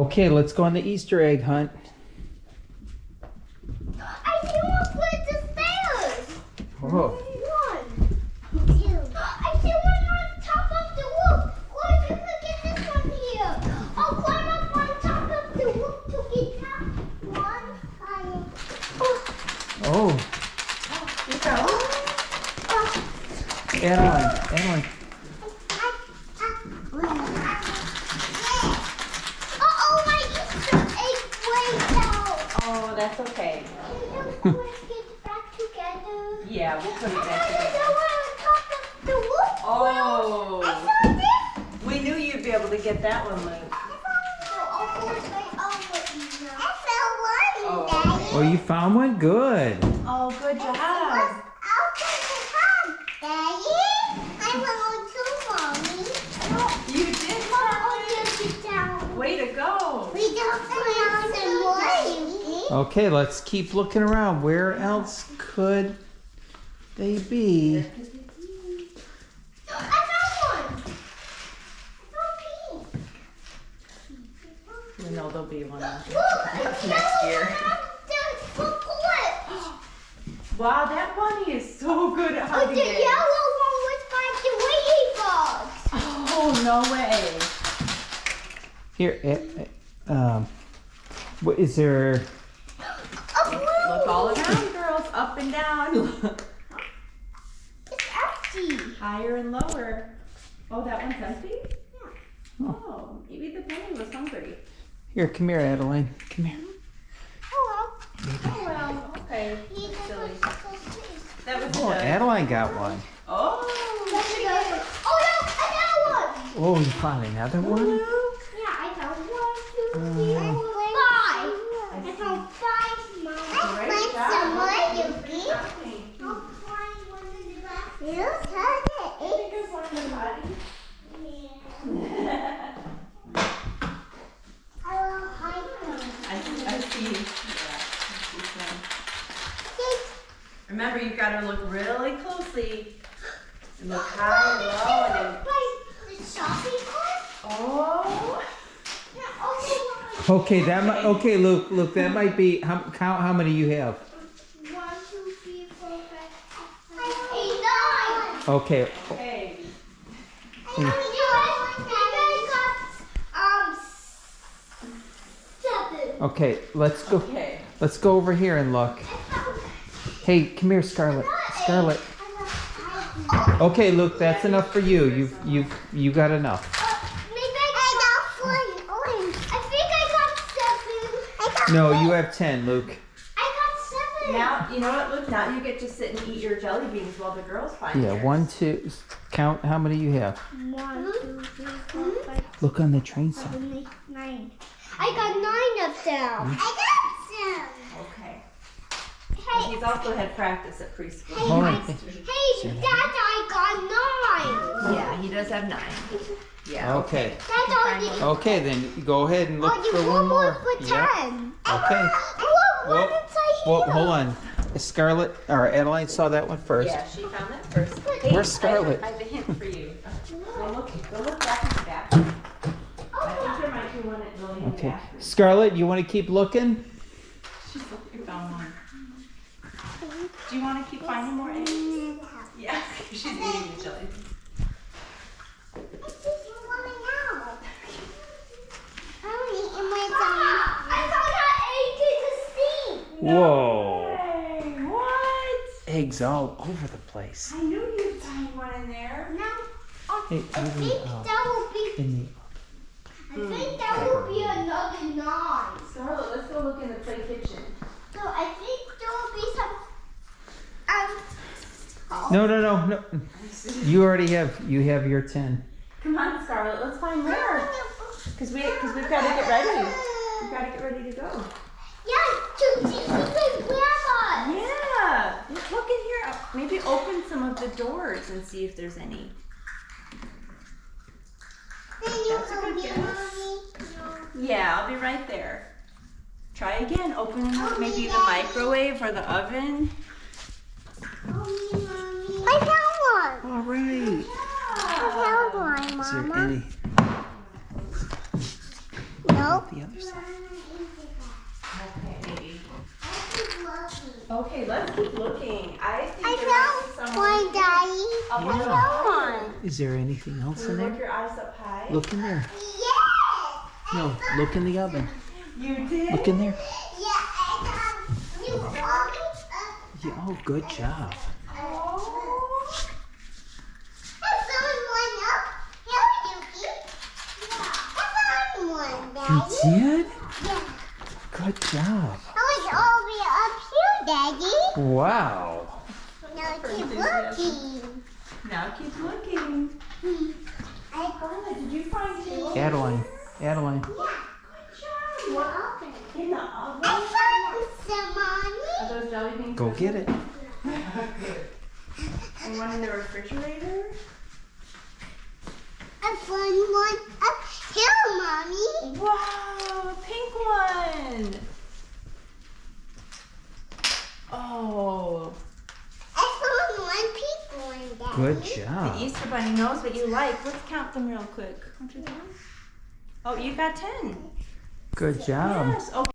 Okay, let's go on the Easter egg hunt. I see one with the stairs. Whoa. One. Two. I see one on top of the roof. Or if you could get this one here. I'll climb up on top of the roof to get that one. Oh, You go. Adeline. Uh-oh, my Easter egg way down. Oh, that's okay. Can you guys get it back together? Yeah, we'll put it I back saw together. one on top of the roof. Oh. I saw this. We knew you'd be able to get that one, Luke. Oh. Oh, you found one? Good. Oh, good job. You did, Mom. Way to go. Okay, let's keep looking around. Where else could they be? We know there'll be one next year. Wow, that bunny is so good at The hugging it. yellow one was by the ladybugs. Oh, no way. Here, what is there? A blue. Look all around, girls. Up and down. It's empty. Higher and lower. Oh, that one's empty? Oh, maybe the bunny was hungry. Here, come here, Adeline. Come here. Hello. Oh, well, okay. Silly. That was Oh, good. Adeline got one. Oh, Oh no, another one. Oh, you found another one? Yeah, I found 1, 2, 3, 4, 5. I found 5. Mom. Great job. Some more, Good Yuki. job. I'll find one in the back. You had it. There's one in the body. Yeah. I will hide them. I see. Yeah, I see some. Remember, you've got to look really closely. And look high and low and then. The shopping cart? Oh. Yeah, oh, Okay, okay, Luke, that might be, count how many you have. 1, 2, 3, 4, 5, 6, 7, 8, 9. Okay, Hey. You guys got 7. okay, let's go. Okay. Let's go over here and look. Hey, come here, Scarlett. Scarlett. Okay, Luke, that's enough for you. You got enough. Maybe I got 1 orange. I think I got 7. No, you have 10, Luke. I got 7. Now, you know what, Luke? Now you get to sit and eat your jelly beans while the girls find Yeah, theirs. 1, 2. Count how many you have. 1, 2, 3, 4, 5, Look on the train set. 7, 8, 9. I got 9 of them. I got 7. Okay. Hey, He's also had practice at preschool. Hold on. hey, Dad, I got 9. Yeah, he does have 9. Yeah. Okay. Dad, Okay, then go ahead and look for one more. for 10. Yeah. Okay. What Well, inside here? well, hold on. Scarlett or Adeline saw that one first. Yeah, she found that first. Where's Scarlett? I have a hint for you. Go look back in the back. I think there might be one at Lily in the Okay. back. Scarlett, you want to keep looking? She's looking found one. Do you want to keep finding more eggs? Yeah, she's eating the jelly. Whoa. Hey, what? Eggs all over the place. I knew you'd find one in there. Hey, I think that will be another 9. Scarlett, let's go look in the play kitchen. So I think there will be some. No. You already have your 10. Come on, Scarlett, let's find more. Because we've got to get ready. We've got to get ready to go. Yeah, to see the grandma. Yeah. Look in here. Maybe open some of the doors and see if there's any. Then you That's a come good here, guess. Mommy. Yeah, I'll be right there. Try again. Open maybe the microwave or the oven. Mommy. I found one. All right. I found one, Is there Mama. any? No, Nope. The other side. Okay, maybe. Okay, let's keep looking. I think I there might be found some. one, Daddy. Up I high. found one. Is there anything else in Look there? your eyes up high. Look in there. Yes. No, look in the oven. You did? Look in there. Yeah, I found you found Yeah, oh, good job. Oh. I found one up here, Yuki. I found one, Daddy. You did? Yeah. Good job. I was over up here, Daddy. Wow. Now keep looking. Now keep looking. I Scarlett, did you find two? Adeline. Adeline. Yeah. Good job. What? In the oven? I found some, Mommy. Are those jelly beans? Go get it. And one in the refrigerator? I found one up here, Mommy. Wow, a pink one. Oh, I found one pink one, Daddy. Good the job. Easter Bunny knows what you like. Let's count them real quick. 1, 2, 3. Oh, you got 10. Good job. Yes. Okay.